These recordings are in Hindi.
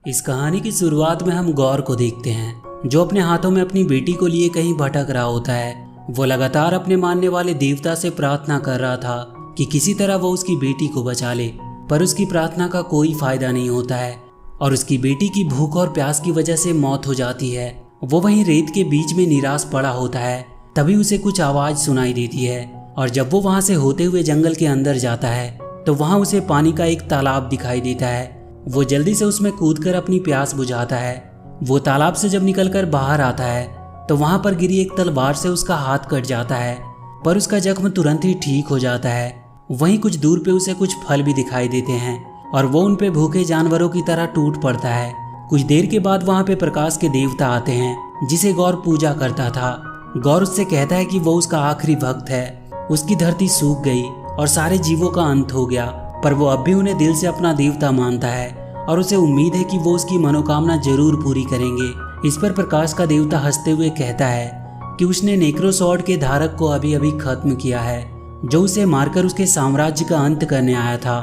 इस कहानी की शुरुआत में हम गौर को देखते हैं जो अपने हाथों में अपनी बेटी को लिए कहीं भटक रहा होता है। वो लगातार अपने मानने वाले देवता से प्रार्थना कर रहा था कि किसी तरह वो उसकी बेटी को बचा ले, पर उसकी प्रार्थना का कोई फायदा नहीं होता है और उसकी बेटी की भूख और प्यास की वजह से मौत हो जाती है। वो वहीं रेत के बीच में निराश पड़ा होता है। तभी उसे कुछ आवाज सुनाई देती है और जब वो वहां से होते हुए जंगल के अंदर जाता है तो वहां उसे पानी का एक तालाब दिखाई देता है। वो जल्दी से उसमें कूदकर अपनी प्यास बुझाता है। वो तालाब से जब निकलकर बाहर आता है तो वहां पर गिरी एक तलवार से उसका हाथ कट जाता है, पर उसका जख्म तुरंत ही ठीक हो जाता है। वहीं कुछ दूर पे उसे कुछ फल भी दिखाई देते हैं और वो उन पे भूखे जानवरों की तरह टूट पड़ता है। कुछ देर के बाद वहां पे प्रकाश के देवता आते हैं जिसे गौर पूजा करता था। गौर उससे कहता है कि वो उसका आखिरी भक्त है। उसकी धरती सूख गई और सारे जीवों का अंत हो गया, पर वो अब भी उन्हें दिल से अपना देवता मानता है और उसे उम्मीद है कि वो उसकी मनोकामना जरूर पूरी करेंगे। इस पर प्रकाश का देवता हंसते हुए कहता है कि उसने नेक्रोसॉर्ड के धारक को अभी अभी खत्म किया है, जो उसे मारकर उसके साम्राज्य का अंत करने आया था,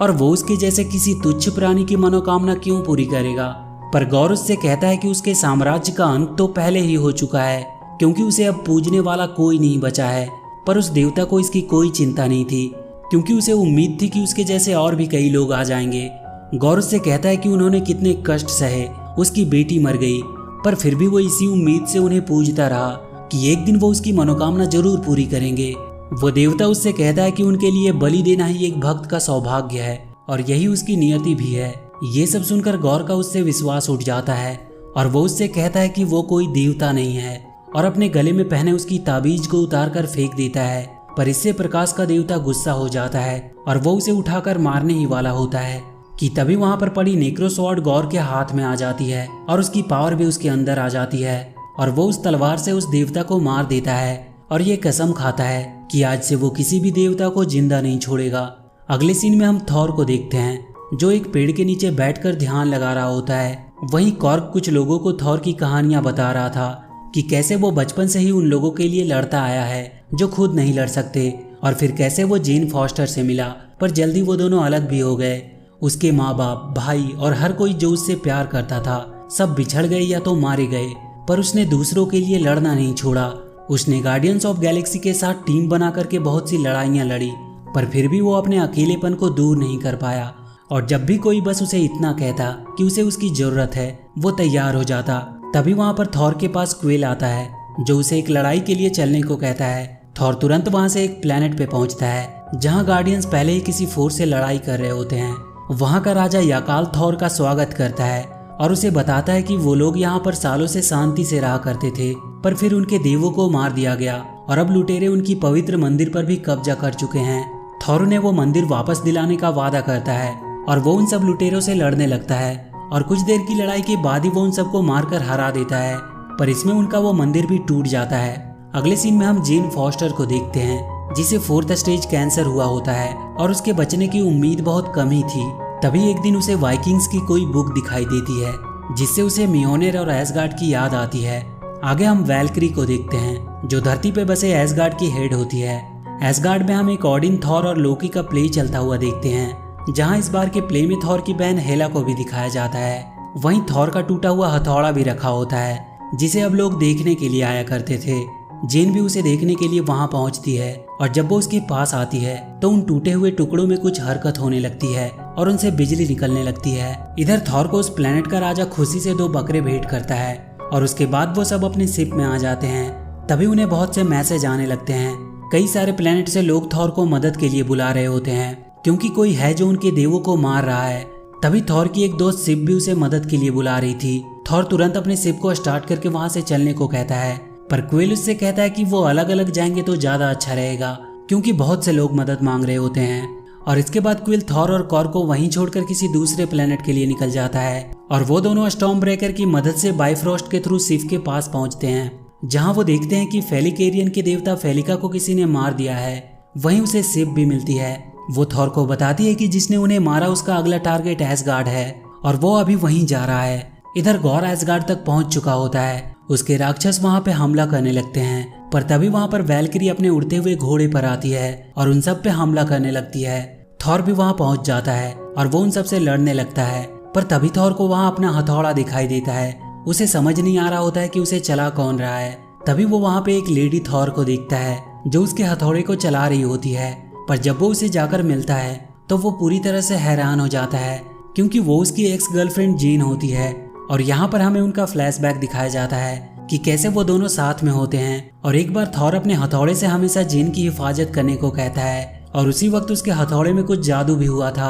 और वो उसके जैसे किसी तुच्छ प्राणी की मनोकामना क्यों पूरी करेगा। पर गौर उससे कहता है कि उसके साम्राज्य का अंत तो पहले ही हो चुका है, क्योंकि उसे अब पूजने वाला कोई नहीं बचा है। पर उस देवता को इसकी कोई चिंता नहीं थी, क्योंकि उसे उम्मीद थी कि उसके जैसे और भी कई लोग आ जाएंगे। गौर उससे कहता है कि उन्होंने कितने कष्ट सहे, उसकी बेटी मर गई, पर फिर भी वो इसी उम्मीद से उन्हें पूजता रहा कि एक दिन वो उसकी मनोकामना जरूर पूरी करेंगे। वो देवता उससे कहता है कि उनके लिए बलि देना ही एक भक्त का सौभाग्य है और यही उसकी नियति भी है। ये सब सुनकर गौर का उससे विश्वास उठ जाता है और वो उससे कहता है कि वो कोई देवता नहीं है और अपने गले में पहने उसकी ताबीज को उतार कर फेंक देता है। पर इससे प्रकाश का देवता गुस्सा हो जाता है और वो उसे उठाकर मारने ही वाला होता है कि तभी वहां पर पड़ी नेक्रोसॉर्ड गौर के हाथ में आ जाती है और उसकी पावर भी उसके अंदर आ जाती है और वो उस तलवार से उस देवता को मार देता है और ये कसम खाता है कि आज से वो किसी भी देवता को जिंदा नहीं छोड़ेगा। अगले सीन में हम थॉर को देखते हैं जो एक पेड़ के नीचे बैठकर ध्यान लगा रहा होता है। वहीं कॉर्क कुछ लोगों को थॉर की कहानियां बता रहा था कि कैसे वो बचपन से ही उन लोगों के लिए लड़ता आया है जो खुद नहीं लड़ सकते, और फिर कैसे वो जेन फॉस्टर से मिला, पर जल्दी वो दोनों अलग भी हो गए। उसके माँ बाप, भाई और हर कोई जो उससे प्यार करता था सब बिछड़ गए या तो मारे गए, पर उसने दूसरों के लिए लड़ना नहीं छोड़ा। उसने गार्डियंस ऑफ गैलेक्सी के साथ टीम बना करके बहुत सी लड़ाइयाँ लड़ी, पर फिर भी वो अपने अकेलेपन को दूर नहीं कर पाया। और जब भी कोई बस उसे इतना कहता कि उसे उसकी जरूरत है, वो तैयार हो जाता। तभी वहां पर थॉर के पास क्वेल आता है जो उसे एक लड़ाई के लिए चलने को कहता है। थॉर तुरंत वहां से एक प्लेनेट पे पहुंचता है जहां गार्डियंस पहले ही किसी फोर्स से लड़ाई कर रहे होते हैं। वहां का राजा याकाल थॉर का स्वागत करता है और उसे बताता है कि वो लोग यहाँ पर सालों से शांति से रहा करते थे, पर फिर उनके देवों को मार दिया गया और अब लुटेरे उनकी पवित्र मंदिर पर भी कब्जा कर चुके हैं। थॉर ने वो मंदिर वापस दिलाने का वादा करता है और वो उन सब लुटेरों से लड़ने लगता है और कुछ देर की लड़ाई के बाद ही वो उन सबको मारकर हरा देता है, पर इसमें उनका वो मंदिर भी टूट जाता है। अगले सीन में हम जेन फॉस्टर को देखते हैं जिसे 4th स्टेज कैंसर हुआ होता है और उसके बचने की उम्मीद बहुत कम ही थी। तभी एक दिन उसे वाइकिंग्स की कोई बुक दिखाई देती है जिससे उसे मियोनेर और एसगार्ड की याद आती है। आगे हम वैल्क्री को देखते हैं जो धरती पे बसे एसगार्ड की हेड होती है। एसगार्ड में हम एक ओडिन, थॉर और लोकी का प्ले चलता हुआ देखते हैं, जहां इस बार के प्ले में थॉर की बहन हेला को भी दिखाया जाता है। वहीं थॉर का टूटा हुआ हथौड़ा भी रखा होता है जिसे अब लोग देखने के लिए आया करते थे। जेन भी उसे देखने के लिए वहां पहुंचती है और जब वो उसके पास आती है तो उन टूटे हुए टुकड़ों में कुछ हरकत होने लगती है और उनसे बिजली निकलने लगती है। इधर थॉर को उस प्लेनेट का राजा खुशी से 2 बकरे भेंट करता है और उसके बाद वो सब अपने शिप में आ जाते हैं। तभी उन्हें बहुत से मैसेज आने लगते हैं। कई सारे प्लेनेट से लोग थॉर को मदद के लिए बुला रहे होते हैं क्योंकि कोई है जो उनके देवों को मार रहा है। तभी थॉर की एक दोस्त शिप भी उसे मदद के लिए बुला रही थी। थॉर तुरंत अपने शिप को स्टार्ट करके वहां से चलने को कहता है, पर क्वेल उससे कहता है कि वो अलग अलग जाएंगे तो ज्यादा अच्छा रहेगा क्योंकि बहुत से लोग मदद मांग रहे होते हैं। और इसके बाद क्वेल थॉर और कॉर को वहीं छोड़कर किसी दूसरे प्लेनेट के लिए निकल जाता है और वो दोनों स्टॉर्म ब्रेकर की मदद से बाइफ्रोस्ट के थ्रू शिप के पास पहुंचते हैं, जहां वो देखते हैं कि फेलिकेरियन के देवता फेलिका को किसी ने मार दिया है। वहीं उसे शिप भी मिलती है। वो थॉर को बताती है कि जिसने उन्हें मारा उसका अगला टारगेट एसगार्ड है और वो अभी वहीं जा रहा है। इधर गौर एसगार्ड तक पहुंच चुका होता है। उसके राक्षस वहां पे हमला करने लगते हैं, पर तभी वहां पर वैल्क्री अपने उड़ते हुए घोड़े पर आती है और उन सब पे हमला करने लगती है। थॉर भी वहां पहुंच जाता है और वो उन सब से लड़ने लगता है, पर तभी थॉर को वहाँ अपना हथौड़ा दिखाई देता है। उसे समझ नहीं आ रहा होता है कि उसे चला कौन रहा है। तभी वो वहाँ पे एक लेडी थॉर को देखता है जो उसके हथौड़े को चला रही होती है। पर जब वो उसे जाकर मिलता है तो वो पूरी तरह से हैरान हो जाता है, क्योंकि वो उसकी एक्स गर्लफ्रेंड जेन होती है। और यहाँ पर हमें उनका फ्लैशबैक दिखाया जाता है कि कैसे वो दोनों साथ में होते हैं। और एक बार थॉर अपने हथौड़े से हमेशा जेन की हिफाजत करने को कहता है, और उसी वक्त उसके हथौड़े में कुछ जादू भी हुआ था।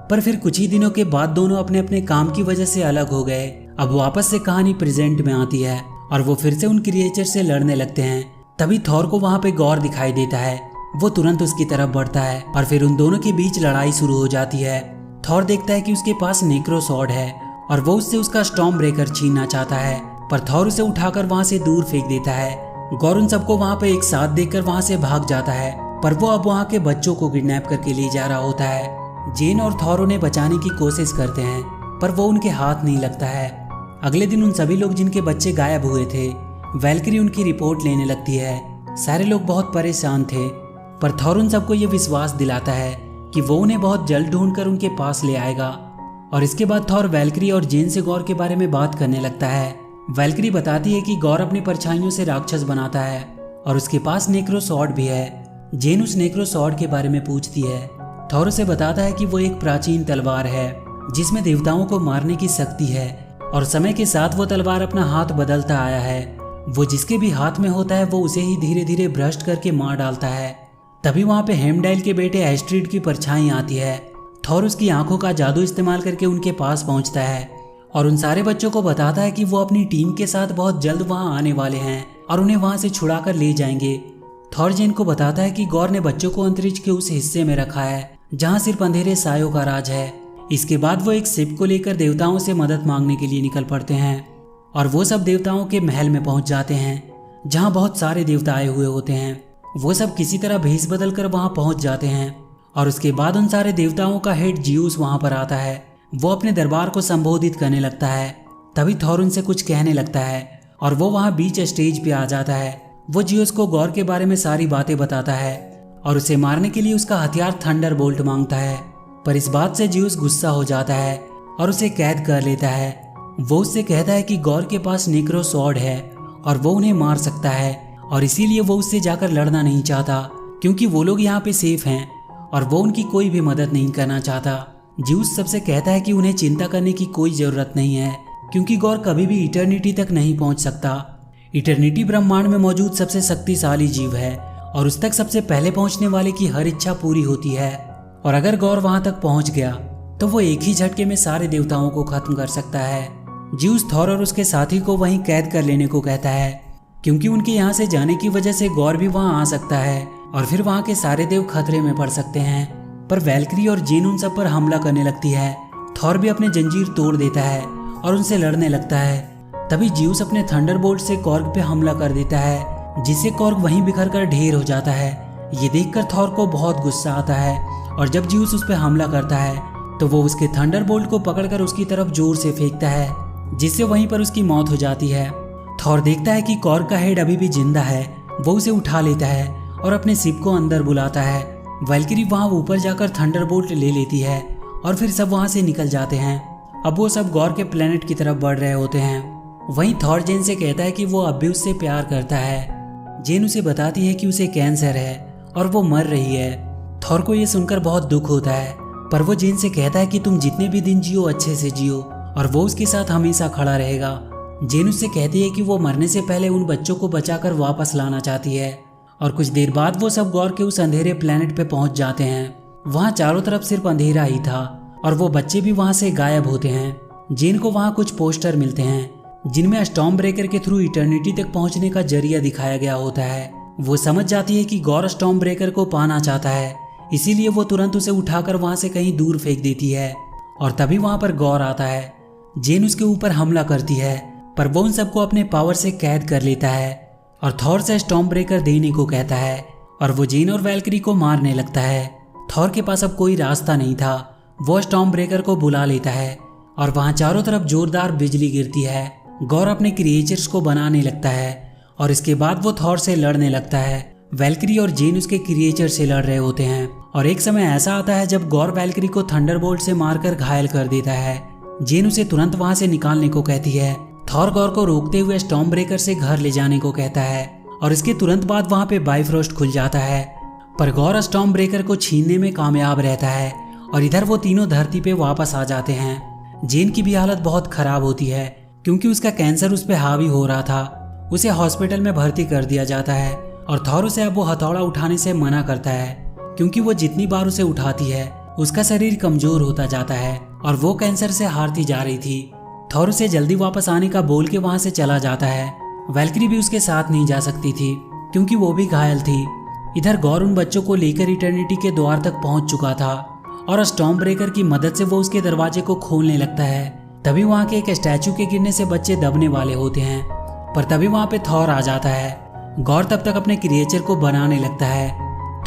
पर फिर कुछ ही दिनों के बाद दोनों अपने अपने काम की वजह से अलग हो गए। अब वापस से कहानी प्रेजेंट में आती है और वो फिर से उन क्रिएचर से लड़ने लगते हैं। तभी थॉर को वहाँ पे गॉर दिखाई देता है। वो तुरंत उसकी तरफ बढ़ता है और फिर उन दोनों के बीच लड़ाई शुरू हो जाती है। थॉर देखता है कि उसके पास नेक्रो स्वॉर्ड है और वो उससे उसका स्टॉर्म ब्रेकर छीनना चाहता है, पर थॉर उसे उठाकर वहाँ से दूर फेंक देता है। गॉर उन सबको वहाँ पे एक साथ देखकर वहाँ से भाग जाता है, पर वो अब वहाँ के बच्चों को किडनैप करके ले जा रहा होता है। जेन और थॉर उन्हें बचाने की कोशिश करते हैं, पर वो उनके हाथ नहीं लगता है। अगले दिन उन सभी लोग जिनके बच्चे गायब हुए थे, वैल्किरी उनकी रिपोर्ट लेने लगती है। सारे लोग बहुत परेशान थे, पर थॉर उन सबको ये विश्वास दिलाता है कि वो उन्हें बहुत जल्द ढूंढकर उनके पास ले आएगा। और इसके बाद थॉर वैल्किरी और जेन से गॉर के बारे में बात करने लगता है। वैल्किरी बताती है कि गॉर अपनी परछाइयों से राक्षस बनाता है और उसके पास नेक्रो स्वॉर्ड भी है। जेन उस नेक्रो स्वॉर्ड के बारे में पूछती है। थॉर उसे बताता है कि वो एक प्राचीन तलवार है जिसमें देवताओं को मारने की शक्ति है, और समय के साथ वो तलवार अपना हाथ बदलता आया है। वो जिसके भी हाथ में होता है वो उसे ही धीरे धीरे भ्रष्ट करके मार डालता है। तभी वहाँ पे हेमडाइल के बेटे एस्ट्रीड की परछाई आती है। थॉर उसकी आंखों का जादू इस्तेमाल करके उनके पास पहुँचता है और उन सारे बच्चों को बताता है कि वो अपनी टीम के साथ बहुत जल्द वहाँ आने वाले हैं और उन्हें वहाँ से छुड़ा कर ले जाएंगे। थॉर जेन को बताता है कि गॉर ने बच्चों को अंतरिक्ष के उस हिस्से में रखा है जहाँ सिर्फ अंधेरे सायों का राज है। इसके बाद वो एक शिप को लेकर देवताओं से मदद मांगने के लिए निकल पड़ते हैं और वो सब देवताओं के महल में पहुंच जाते हैं जहां बहुत सारे देवता आए हुए होते हैं। वो सब किसी तरह भेष बदल कर वहां पहुंच जाते हैं और उसके बाद उन सारे देवताओं का हेड जियूस वहां पर आता है। वो अपने दरबार को संबोधित करने लगता है। तभी थॉर उनसे कुछ कहने लगता है और वो वहां बीच स्टेज पे आ जाता है। वो जियूस को गॉर के बारे में सारी बातें बताता है और उसे मारने के लिए उसका हथियार थंडरबोल्ट मांगता है। पर इस बात से जियूस गुस्सा हो जाता है और उसे कैद कर लेता है। वो उससे कहता है कि गॉर के पास नेक्रो स्वॉर्ड है और वो उन्हें मार सकता है, और इसीलिए वो उससे जाकर लड़ना नहीं चाहता क्योंकि वो लोग यहाँ पे सेफ हैं और वो उनकी कोई भी मदद नहीं करना चाहता। जियूस सबसे कहता है कि उन्हें चिंता करने की कोई जरूरत नहीं है क्योंकि गॉर कभी भी इटर्निटी तक नहीं पहुंच सकता। इटर्निटी ब्रह्मांड में मौजूद सबसे शक्तिशाली जीव है और उस तक सबसे पहले पहुंचने वाले की हर इच्छा पूरी होती है, और अगर गॉर वहां तक पहुंच गया तो वो एक ही झटके में सारे देवताओं को खत्म कर सकता है। जियूस थॉर और उसके साथी को वहीं कैद कर लेने को कहता है क्योंकि उनके यहाँ से जाने की वजह से गॉर भी वहां आ सकता है और फिर वहां के सारे देव खतरे में पड़ सकते हैं। पर वैल्किरी और जेन उन सब पर हमला करने लगती है। थॉर भी अपने जंजीर तोड़ देता है और उनसे लड़ने लगता है। तभी जियूस अपने थंडरबोल्ट से कॉर्ग पे हमला कर देता है जिससे कॉर्ग वहीं बिखर कर ढेर हो जाता है। ये देखकर थॉर को बहुत गुस्सा आता है और जब जियूस उस पर हमला करता है तो वो उसके थंडरबोल्ट को पकड़कर उसकी तरफ जोर से फेंकता है जिससे वहीं पर उसकी मौत हो जाती है। थॉर देखता है कि कॉर्ग का हेड अभी भी जिंदा है। वो उसे उठा लेता है और अपने शिप को अंदर बुलाता है। वैल्किरी वहां ऊपर जाकर थंडरबोल्ट ले लेती है और फिर सब वहां से निकल जाते हैं। अब वो सब गॉर के प्लेनेट की तरफ बढ़ रहे होते हैं। वहीं थॉर जेन से कहता है कि वो अब भी उससे प्यार करता है। जेन उसे बताती है कि उसे कैंसर है और वो मर रही है। थॉर को ये सुनकर बहुत दुख होता है, पर वो जेन से कहता है कि तुम जितने भी दिन जियो अच्छे से जियो और वो उसके साथ हमेशा खड़ा रहेगा। जेन उससे कहती है कि वो मरने से पहले उन बच्चों को बचाकर वापस लाना चाहती है। और कुछ देर बाद वो सब गॉर के उस अंधेरे प्लेनेट पे पहुंच जाते हैं। वहां चारों तरफ सिर्फ अंधेरा ही था और वो बच्चे भी वहां से गायब होते हैं। जेन को वहां कुछ पोस्टर मिलते हैं जिनमें स्टॉर्म ब्रेकर के थ्रू इटर्निटी तक पहुंचने का जरिया दिखाया गया होता है। वो समझ जाती है कि गॉर स्टॉर्म ब्रेकर को पाना चाहता है, इसीलिए वो तुरंत उसे उठाकर वहां से कहीं दूर फेंक देती है। और तभी वहां पर गॉर आता है। जेन उसके ऊपर हमला करती है, पर वो उन सबको अपने पावर से कैद कर लेता है और थॉर से स्टॉर्म ब्रेकर देने को कहता है और वो जेन और वैल्किरी को मारने लगता है। थॉर के पास अब कोई रास्ता नहीं था। वो स्टॉर्म ब्रेकर को बुला लेता है और वहां चारों तरफ जोरदार बिजली गिरती है। गॉर अपने क्रिएचर्स को बनाने लगता है और इसके बाद वो थॉर से लड़ने लगता है। वैल्किरी और जेन उसके क्रिएचर से लड़ रहे होते हैं और एक समय ऐसा आता है जब गॉर वैल्किरी को थंडरबोल्ट से मारकर घायल कर देता है। जेन उसे तुरंत वहां से निकालने को कहती है। थॉर गॉर को रोकते हुए स्टॉर्म ब्रेकर से घर ले जाने को कहता है और इसके तुरंत बाद वहां पे बाइफ्रोस्ट खुल जाता है। पर गॉर स्टॉर्म ब्रेकर को छीनने में कामयाब रहता है और इधर वो तीनों धरती पे वापस आ जाते हैं। जेन की भी हालत बहुत खराब होती है क्योंकि उसका कैंसर उस पर हावी हो रहा था। उसे हॉस्पिटल में भर्ती कर दिया जाता है और थॉर उसे अब वो हथौड़ा उठाने से मना करता है क्योंकि वो जितनी बार उसे उठाती है उसका शरीर कमजोर होता जाता है और वो कैंसर से हारती जा रही थी। थॉर उसे जल्दी वापस आने का बोल के वहां से चला जाता है। वैल्किरी भी उसके साथ नहीं जा सकती थी क्योंकि वो भी घायल थी। इधर गॉर उन बच्चों को लेकर इटर्निटी के द्वार तक पहुंच चुका था और स्टॉर्म ब्रेकर की मदद से वो उसके दरवाजे को खोलने लगता है। तभी वहां के एक स्टैचू के गिरने से बच्चे दबने वाले होते हैं, पर तभी वहां पे थॉर आ जाता है। गॉर तब तक अपने क्रिएचर को बनाने लगता है।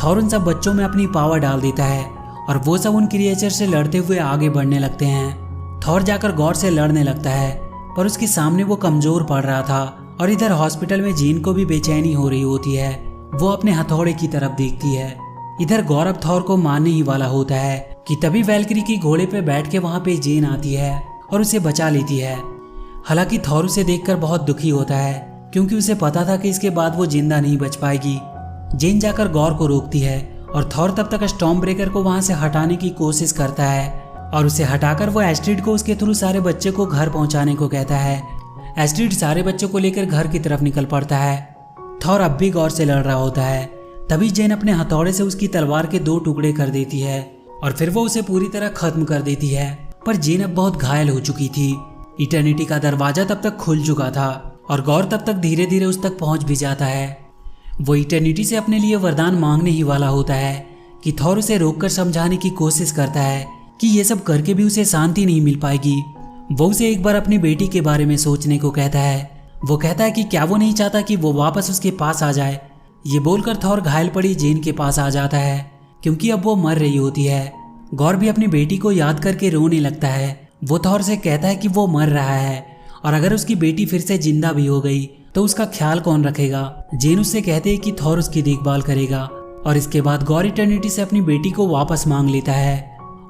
थॉर उन सब बच्चों में अपनी पावर डाल देता है और वो सब उन क्रिएचर से लड़ते हुए आगे बढ़ने लगते हैं। थॉर जाकर गॉर से लड़ने लगता है पर उसके सामने वो कमजोर पड़ रहा था और इधर हॉस्पिटल में जीन को भी बेचैनी हो रही होती है। वो अपने हथौड़े की तरफ देखती है। इधर गौरव थॉर को मारने ही वाला होता है कि तभी वैल्किरी की घोड़े पे बैठ के वहां पे जेन आती है और उसे बचा लेती है। हालांकि थॉर उसे देखकर बहुत दुखी होता है क्योंकि उसे पता था कि इसके बाद वो जिंदा नहीं बच पाएगी। जेन जाकर गौर को रोकती है और थॉर तब तक स्टॉर्म ब्रेकर को वहां से हटाने की कोशिश करता है और उसे हटाकर वो एस्ट्रिड को उसके थ्रू सारे बच्चे को घर पहुंचाने को कहता है। एस्ट्रिड सारे बच्चों को लेकर घर की तरफ निकल पड़ता है। थॉर अब भी गौर से लड़ रहा होता है। तभी जेन अपने हथौड़े से उसकी तलवार के 2 टुकड़े कर देती है और फिर वो उसे पूरी तरह खत्म कर देती है। पर जेन अब बहुत घायल हो चुकी थी। इटर्निटी का दरवाजा तब तक खुल चुका था और गौर तब तक धीरे धीरे उस तक पहुंच भी जाता है। वो इटर्निटी से अपने लिए वरदान मांगने ही वाला होता है कि थॉर उसे रोककर समझाने की कोशिश करता है कि ये सब करके भी उसे शांति नहीं मिल पाएगी। वो उसे एक बार अपनी बेटी के बारे में सोचने को कहता है। वो कहता है कि क्या वो नहीं चाहता कि वो वापस उसके पास आ जाए। ये बोलकर थॉर घायल पड़ी जेन के पास आ जाता है क्योंकि अब वो मर रही होती है। गौर भी अपनी बेटी को याद करके रोने लगता है। वो थॉर से कहता है कि वो मर रहा है और अगर उसकी बेटी फिर से जिंदा भी हो गई तो उसका ख्याल कौन रखेगा। जेन उससे कहते हैं कि थॉर उसकी देखभाल करेगा और इसके बाद गौर इटर्निटी से अपनी बेटी को वापस मांग लेता है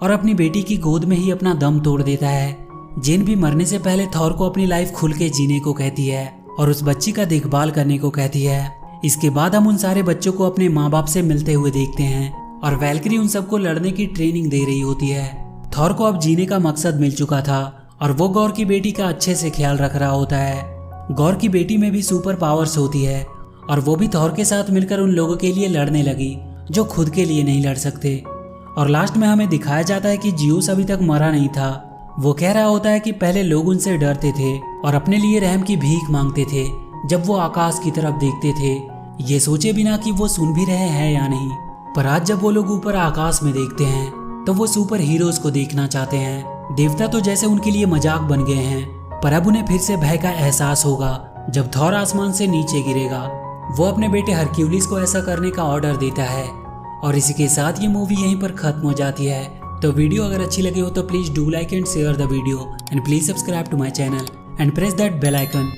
और अपनी बेटी की गोद में ही अपना दम तोड़ देता है। जेन भी मरने से पहले थॉर को अपनी लाइफ खुल के जीने को कहती है और उस बच्ची का देखभाल करने को कहती है। इसके बाद हम उन सारे बच्चों को अपने माँ बाप से मिलते हुए देखते हैं और वैल्किरी उन सबको लड़ने की ट्रेनिंग दे रही होती है। थॉर को अब जीने का मकसद मिल चुका था और वो गौर की बेटी का अच्छे से ख्याल रख रहा होता है। गौर की बेटी में भी सुपर पावर्स होती है और वो भी थॉर के साथ मिलकर उन लोगों के लिए लड़ने लगी जो खुद के लिए नहीं लड़ सकते। और लास्ट में हमें दिखाया जाता है कि जियोस अभी तक मरा नहीं था। वो कह रहा होता है कि पहले लोग उनसे डरते थे और अपने लिए रहम की भीख मांगते थे जब वो आकाश की तरफ देखते थे, ये सोचे बिना कि वो सुन भी रहे हैं या नहीं। पर आज जब वो लोग ऊपर आकाश में देखते हैं तो वो सुपर हीरोज को देखना चाहते हैं। देवता तो जैसे उनके लिए मजाक बन गए हैं, पर अब उन्हें फिर से भय का एहसास होगा जब थॉर आसमान से नीचे गिरेगा। वो अपने बेटे हरक्यूलिस को ऐसा करने का ऑर्डर देता है और इसी के साथ ये मूवी यहीं पर खत्म हो जाती है। तो वीडियो अगर अच्छी लगी हो तो please do like and share the video and please subscribe to my channel and press that bell icon.